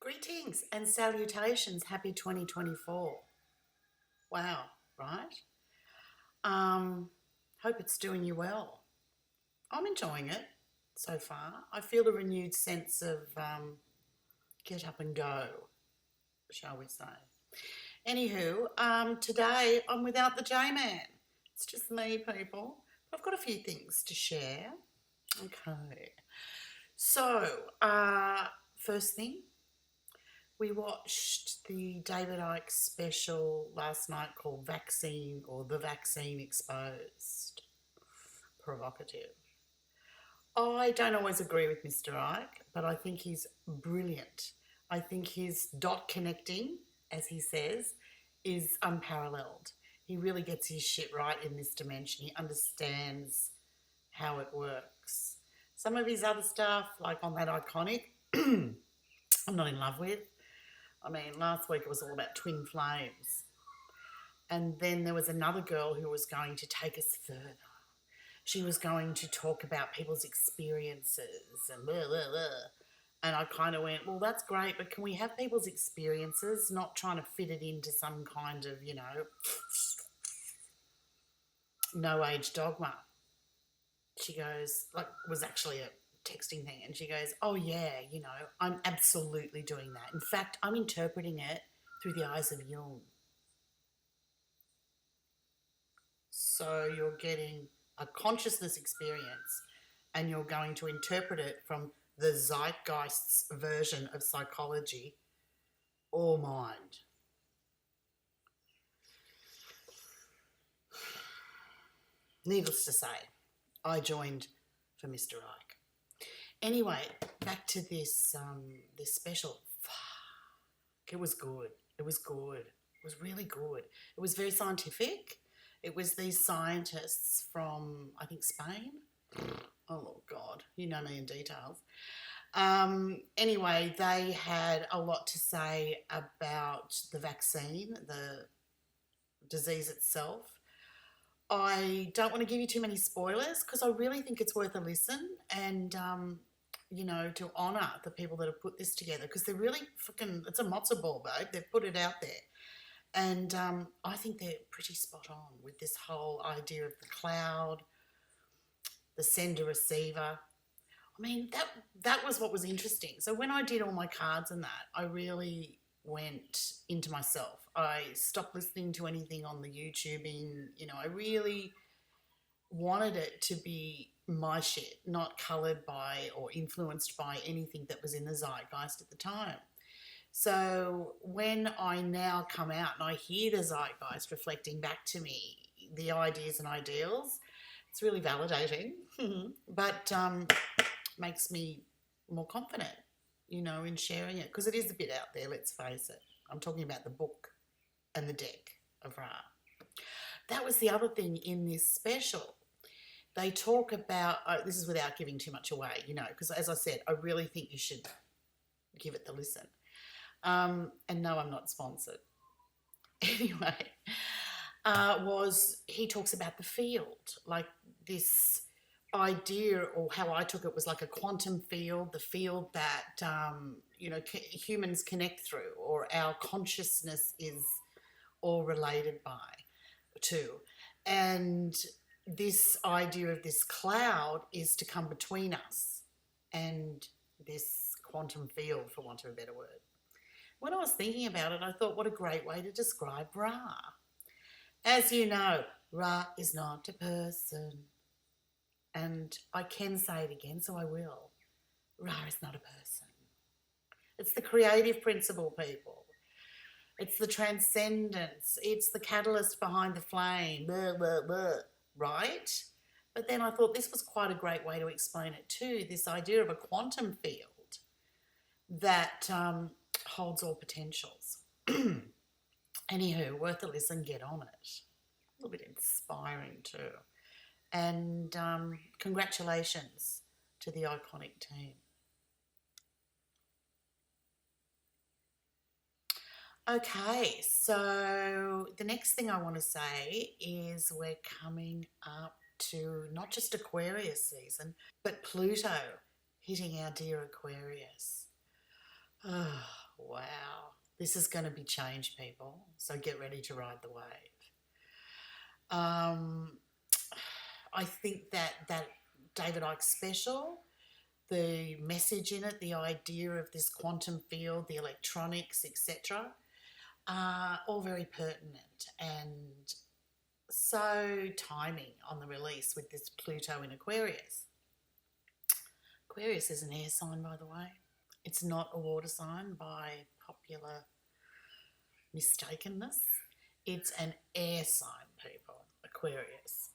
Greetings and salutations. Happy 2024. Wow, right? Hope it's doing you well. I'm enjoying it so far. I feel a renewed sense of get up and go, shall we say. Anywho, today I'm without the J-Man. It's just me, people. I've got a few things to share. Okay. So, first thing, we watched the David Icke special last night called Vaccine or The Vaccine Exposed. Provocative. I don't always agree with Mr. Icke, but I think he's brilliant. I think his dot connecting, as he says, is unparalleled. He really gets his shit right in this dimension. He understands how it works. Some of his other stuff, like on that Iconic, I'm not in love with. I mean, last week it was all about twin flames. And then there was another girl who was going to take us further. She was going to talk about people's experiences and blah, blah, blah. And I kind of went, well, that's great, but can we have people's experiences, not trying to fit it into some kind of, no age dogma? She goes, was actually a texting thing, and she goes, oh yeah, I'm absolutely doing that. In fact, I'm interpreting it through the eyes of Jung. So you're getting a consciousness experience and you're going to interpret it from the zeitgeist's version of psychology or mind. Needless to say, I joined for Mr. Icke. Anyway, back to this this special. Fuck, it was good. It was good. It was really good. It was very scientific. It was these scientists from, I think, Spain. Oh, God, you know me in details. Anyway, they had a lot to say about the vaccine, the disease itself. I don't want to give you too many spoilers because I really think it's worth a listen and, to honour the people that have put this together because they're really it's a matzo ball, babe. They've put it out there. And I think they're pretty spot on with this whole idea of the cloud, the sender-receiver. I mean, that was what was interesting. So when I did all my cards and that, I really went into myself. I stopped listening to anything on the YouTubing. I really wanted it to be my shit, not coloured by or influenced by anything that was in the zeitgeist at the time. So when I now come out and I hear the zeitgeist reflecting back to me the ideas and ideals, it's really validating, but makes me more confident, in sharing it, because it is a bit out there, let's face it. I'm talking about the book and the deck of Ra. That was the other thing in this special. They talk about, this is without giving too much away, because as I said, I really think you should give it the listen. And no, I'm not sponsored. Anyway, he talks about the field, like this idea, or how I took it was like a quantum field, the field that, humans connect through, or our consciousness is all related to. And this idea of this cloud is to come between us and this quantum field, for want of a better word. When I was thinking about it, I thought, what a great way to describe Ra. As you know, Ra is not a person. And I can say it again, so I will. Ra is not a person. It's the creative principle, people. It's the transcendence. It's the catalyst behind the flame, blah, blah, blah, right? But then I thought this was quite a great way to explain it too, this idea of a quantum field that holds all potentials. Anywho, worth a listen, get on it. A little bit inspiring too. And congratulations to the Ikonic team. Okay, so the next thing I want to say is we're coming up to not just Aquarius season, but Pluto hitting our dear Aquarius. wow. This is going to be change, people. So get ready to ride the wave. I think that David Icke special, the message in it, the idea of this quantum field, the electronics, etc., are all very pertinent and so timing on the release with this Pluto in Aquarius. Aquarius is an air sign, by the way. It's not a water sign by popular mistakenness. It's an air sign, people, Aquarius.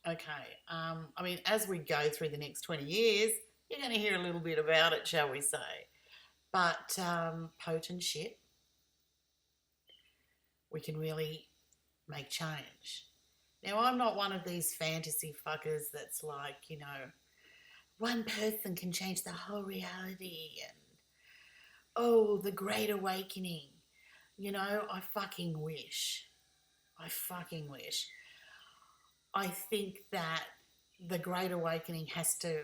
Okay, I mean, as we go through the next 20 years, you're going to hear a little bit about it, shall we say. But potent shit, we can really make change. Now, I'm not one of these fantasy fuckers that's like, you know, one person can change the whole reality and, oh, the great awakening. You know, I fucking wish. I fucking wish. I think that the great awakening has to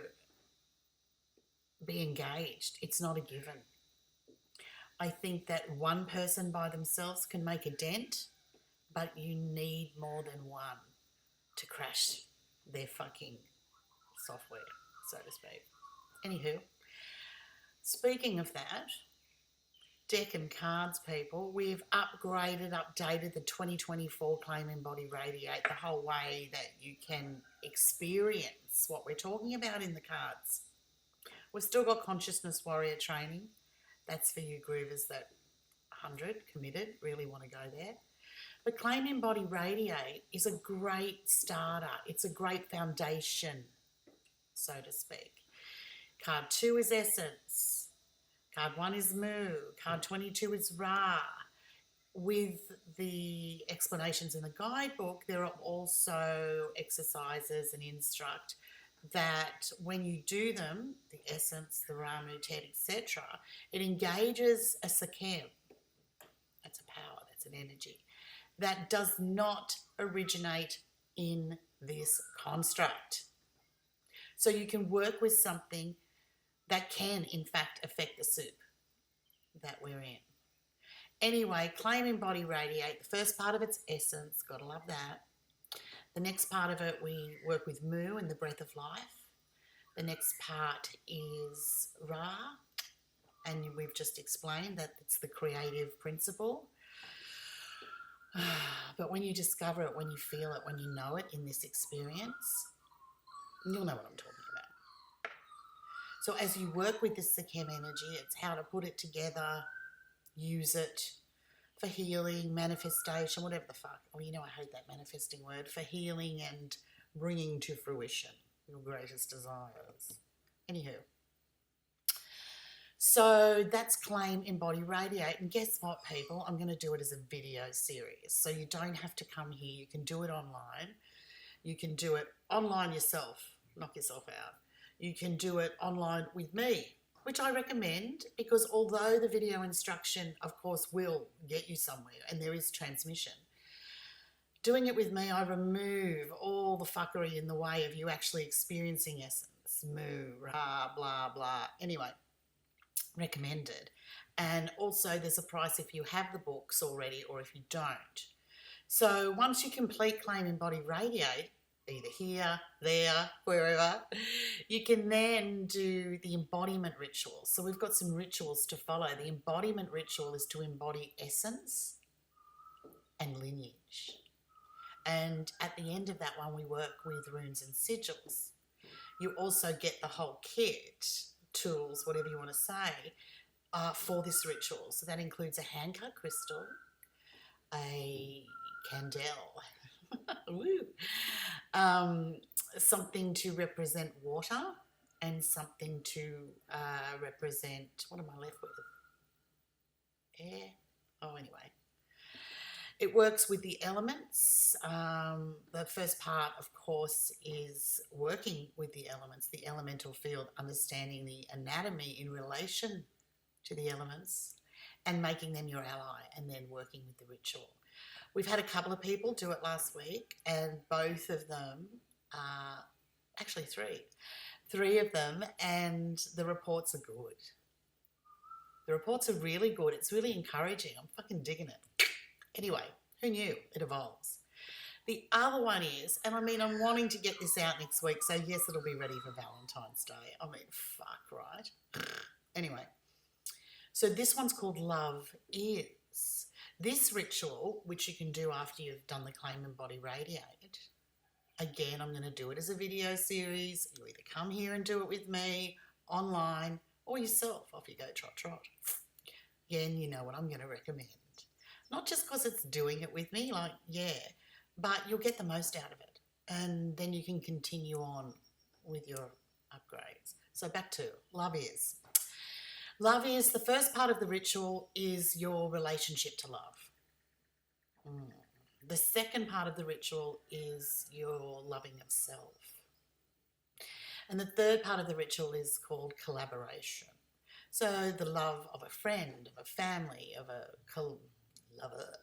be engaged. It's not a given. I think that one person by themselves can make a dent, but you need more than one to crash their fucking software, so to speak. Anywho, speaking of that, deck and cards, people, we've updated the 2024 Claim, Embody, Radiate, the whole way that you can experience what we're talking about in the cards. We've still got Consciousness Warrior training. That's for you groovers that 100, committed, really want to go there. But Claim, Embody, Radiate is a great starter. It's a great foundation, so to speak. Card 2 is Essence. Card 1 is Mu. Card 22 is Ra. With the explanations in the guidebook, there are also exercises and instruct that when you do them, the Essence, the Ra, Mu, Tet, etc., it engages a Sekhmet. That's a power, that's an energy, that does not originate in this construct. So you can work with something that can, in fact, affect the soup that we're in. Anyway, Claim, Embody, Radiate. The first part of it's Essence. Gotta love that. The next part of it, we work with Mu and the breath of life. The next part is Ra, and we've just explained that it's the creative principle. But when you discover it, when you feel it, when you know it in this experience, you'll know what I'm talking about. So as you work with this Sekhmet energy, it's how to put it together, use it for healing, manifestation, whatever the fuck. Oh, you know I hate that manifesting word. For healing and bringing to fruition your greatest desires. Anywho. So that's Claim, Embody, Radiate. And guess what, people? I'm going to do it as a video series. So you don't have to come here. You can do it online. You can do it online yourself. Knock yourself out. You can do it online with me, which I recommend, because although the video instruction, of course, will get you somewhere and there is transmission, doing it with me, I remove all the fuckery in the way of you actually experiencing Essence, Mu, Ra, blah, blah. Anyway, recommended. And also there's a price if you have the books already or if you don't. So once you complete Claim, Embody, Radiate, either here, there, wherever, you can then do the embodiment ritual. So we've got some rituals to follow. The embodiment ritual is to embody Essence and Lineage. And at the end of that one, we work with runes and sigils. You also get the whole kit, tools, whatever you want to say, for this ritual. So that includes a ANKH crystal, a candle, woo, something to represent water, and something to represent, what am I left with? Air? Oh, anyway. It works with the elements. The first part, of course, is working with the elements, the elemental field, understanding the anatomy in relation to the elements and making them your ally, and then working with the ritual. We've had a couple of people do it last week, and both of them, actually three of them, and the reports are good. The reports are really good. It's really encouraging. I'm fucking digging it. Anyway, who knew? It evolves. The other one is, and I mean, I'm wanting to get this out next week, so yes, it'll be ready for Valentine's Day. I mean, fuck, right? Anyway, so this one's called Love Is. This ritual, which you can do after you've done the Claim Embody Radiate, again, I'm going to do it as a video series. You either come here and do it with me, online, or yourself. Off you go, trot, trot. Again, you know what I'm going to recommend. Not just because it's doing it with me, like, yeah, but you'll get the most out of it. And then you can continue on with your upgrades. So back to Love Is. Love Is, the first part of the ritual is your relationship to love. The second part of the ritual is your loving of self. And the third part of the ritual is called collaboration. So the love of a friend, of a family, of a lover,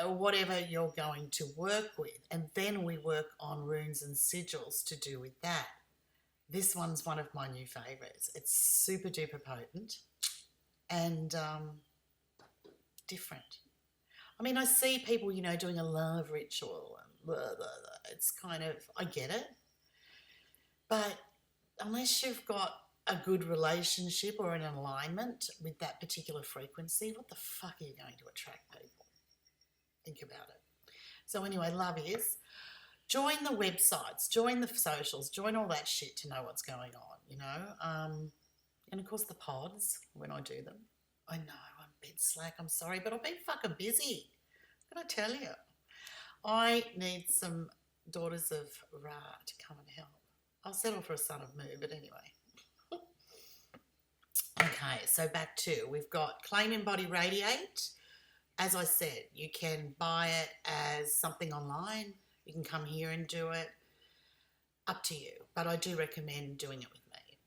whatever you're going to work with. And then we work on runes and sigils to do with that. This one's one of my new favourites. It's super duper potent and different. I mean, I see people, you know, doing a love ritual and blah, blah, blah. It's kind of, I get it. But unless you've got a good relationship or an alignment with that particular frequency, what the fuck are you going to attract people? Think about it. So anyway, Love Is. Join the websites, join the socials, join all that shit to know what's going on, you know. And of course the pods, when I do them. I know, I'm a bit slack, I'm sorry, but I've been fucking busy. What can I tell you? I need some daughters of Ra to come and help. I'll settle for a son of Mu, but anyway. Okay, so back to, we've got Claim Embody Radiate. As I said, you can buy it as something online. You can come here and do it. Up to you. But I do recommend doing it with me.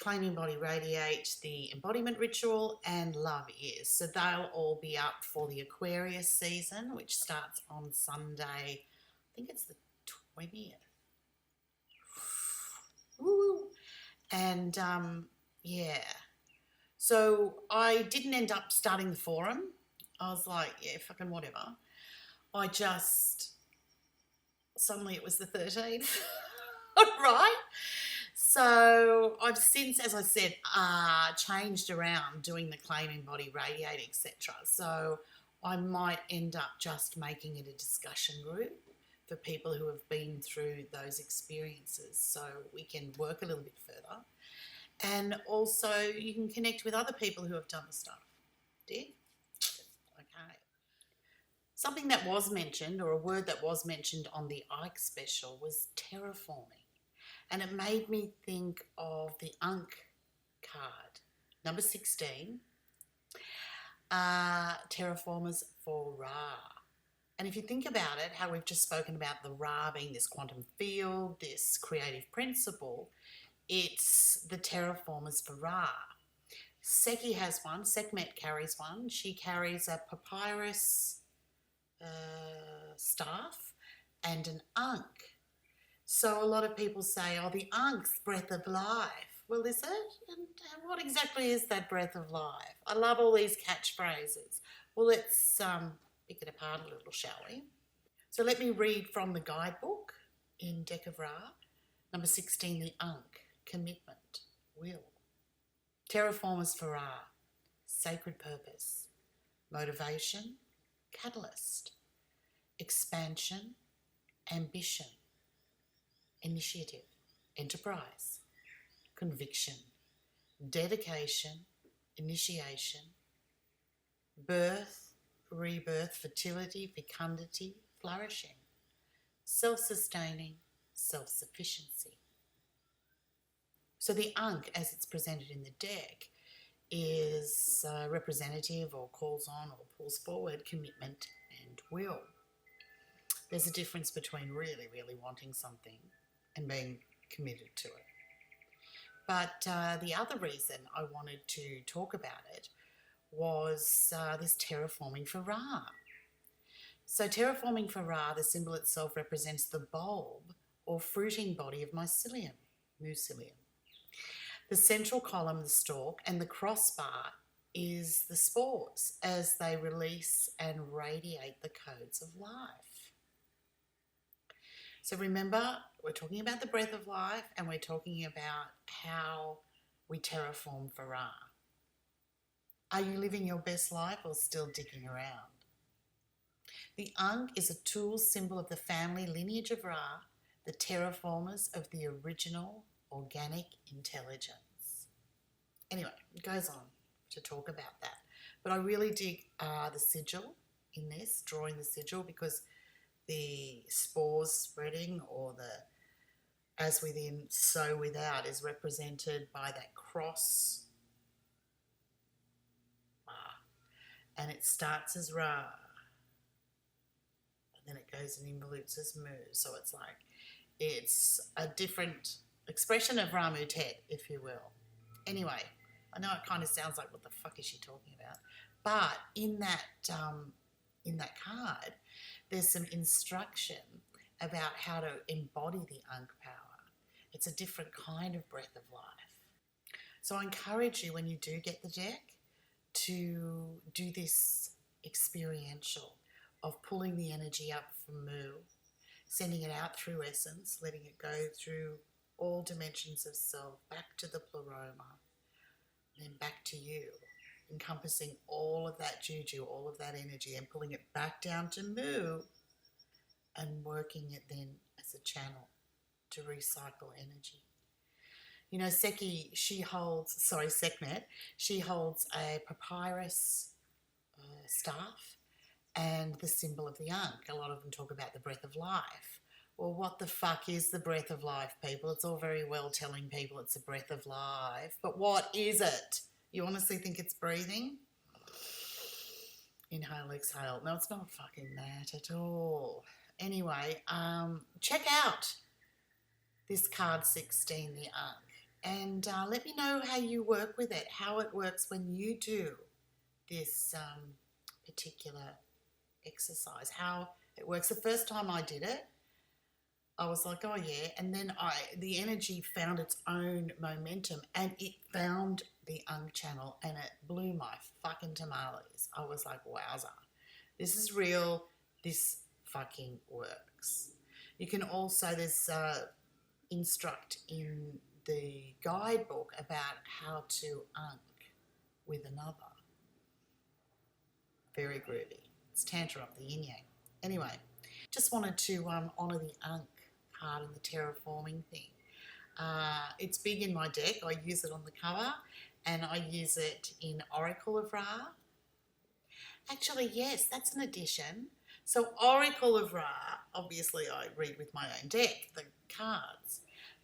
Claim Embody Radiate, the Embodiment Ritual, and Love Is. So they'll all be up for the Aquarius season, which starts on Sunday. I think it's the 20th. Woo! And, yeah. So I didn't end up starting the forum. I was like, yeah, fucking whatever. Suddenly it was the 13th, right? So I've since, as I said, changed around doing the Claim Embody Radiate, etc. So I might end up just making it a discussion group for people who have been through those experiences, so we can work a little bit further. And also you can connect with other people who have done the stuff. Dig? Okay. Something that was mentioned, or a word that was mentioned on the Icke special, was terraforming. And it made me think of the ANKH card, number 16, Terraformers for Ra. And if you think about it, how we've just spoken about the Ra being this quantum field, this creative principle, it's the Terraformers for Ra. Seki has one, Sekhmet carries one. She carries a papyrus staff and an ankh. So a lot of people say, oh, the ankh's breath of life. Well, is it? And what exactly is that breath of life? I love all these catchphrases. Well, let's pick it apart a little, shall we? So let me read from the guidebook in Deck of Ra. Number 16, the ankh, commitment, will. Terraformers for Ra, sacred purpose, motivation, catalyst, expansion, ambition, initiative, enterprise, conviction, dedication, initiation, birth, rebirth, fertility, fecundity, flourishing, self-sustaining, self-sufficiency. So the ankh, as it's presented in the deck, is representative or calls on or pulls forward commitment and will. There's a difference between really, really wanting something and being committed to it. But the other reason I wanted to talk about it was this terraforming for Ra. So terraforming for Ra, the symbol itself represents the bulb or fruiting body of mycelium, mucilium. The central column, the stalk, and the crossbar is the spores as they release and radiate the codes of life. So remember, we're talking about the breath of life, and we're talking about how we terraform for Ra. Are you living your best life or still digging around? The Ankh is a tool symbol of the family lineage of Ra, the terraformers of the original organic intelligence. Anyway, it goes on to talk about that. But I really dig the sigil in this, drawing the sigil, because the spores spreading, or the as within, so without, is represented by that cross. And it starts as Ra, and then it goes and involutes as Mu. So it's like, it's a different expression of Ramutet, if you will. Anyway, I know it kind of sounds like, what the fuck is she talking about? But in that card, there's some instruction about how to embody the Ankh power. It's a different kind of breath of life. So I encourage you, when you do get the deck, to do this experiential of pulling the energy up from Mu, sending it out through essence, letting it go through all dimensions of self, back to the pleroma, then back to you, encompassing all of that juju, all of that energy, and pulling it back down to Mu, and working it then as a channel to recycle energy. You know, Sekhmet, she holds a papyrus staff and the symbol of the Ankh. A lot of them talk about the breath of life. Well, what the fuck is the breath of life, people? It's all very well telling people it's a breath of life, but what is it? You honestly think it's breathing? Inhale, exhale. No, it's not fucking that at all. Anyway, check out this card 16, the Ankh, and let me know how you work with it, how it works when you do this particular exercise, how it works. The first time I did it, I was like, oh yeah, and then the energy found its own momentum, and it found the Ankh channel, and it blew my fucking tamales. I was like, wowza, this is real, this fucking works. You can also, there's instruct in the guidebook about how to Ankh with another. Very groovy. It's Tantra up the yin yang. Anyway, just wanted to honour the Ankh card and the terraforming thing. It's big in my deck. I use it on the cover, and I use it in Oracle of Ra. Actually, yes, that's an addition. So Oracle of Ra, obviously I read with my own deck, the cards.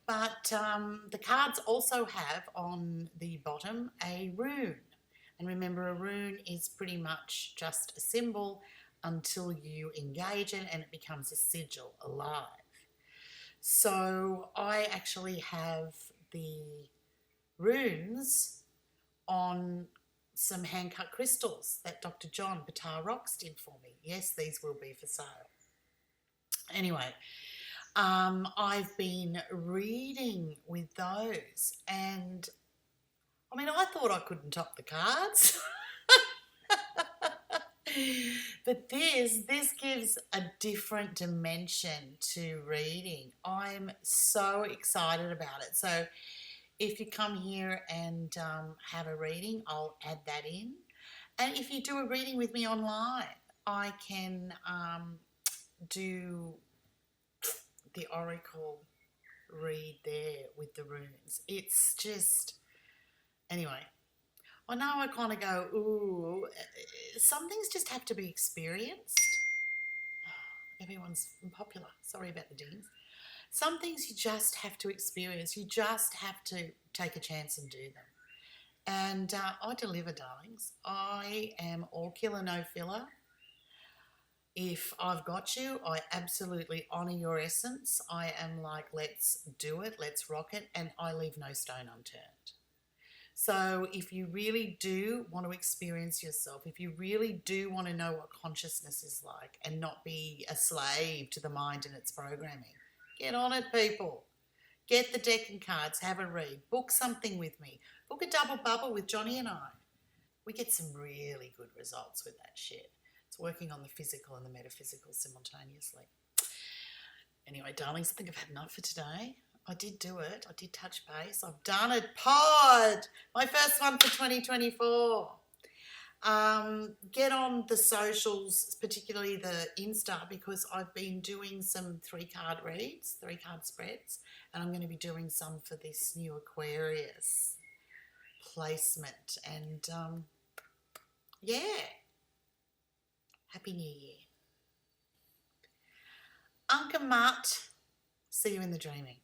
But the cards also have on the bottom a rune. And remember, a rune is pretty much just a symbol until you engage it and it becomes a sigil, alive. So I actually have the runes on some hand-cut crystals that Dr. Jon Batar Rocks did for me. Yes, these will be for sale. Anyway, I've been reading with those, and I mean, I thought I couldn't top the cards. But this gives a different dimension to reading. I'm so excited about it. So if you come here and have a reading, I'll add that in. And if you do a reading with me online, I can do the oracle read there with the runes. It's just, anyway, I know I kind of go, ooh, some things just have to be experienced. Everyone's popular. Sorry about the dings. Some things you just have to experience. You just have to take a chance and do them. And I deliver, darlings. I am all killer, no filler. If I've got you, I absolutely honour your essence. I am like, let's do it, let's rock it, and I leave no stone unturned. So if you really do want to experience yourself, if you really do want to know what consciousness is like and not be a slave to the mind and its programming, get on it, people. Get the deck and cards, have a read, book something with me, book a double bubble with Johnny and I. We get some really good results with that shit. It's working on the physical and the metaphysical simultaneously. Anyway, darlings, I think I've had enough for today. I did do it. I did touch base. I've done it. Pod! My first one for 2024. Get on the socials, particularly the Insta, because I've been doing some 3-card reads, 3-card spreads, and I'm going to be doing some for this new Aquarius placement. And yeah, Happy New Year. Uncle Mutt, see you in the dreaming.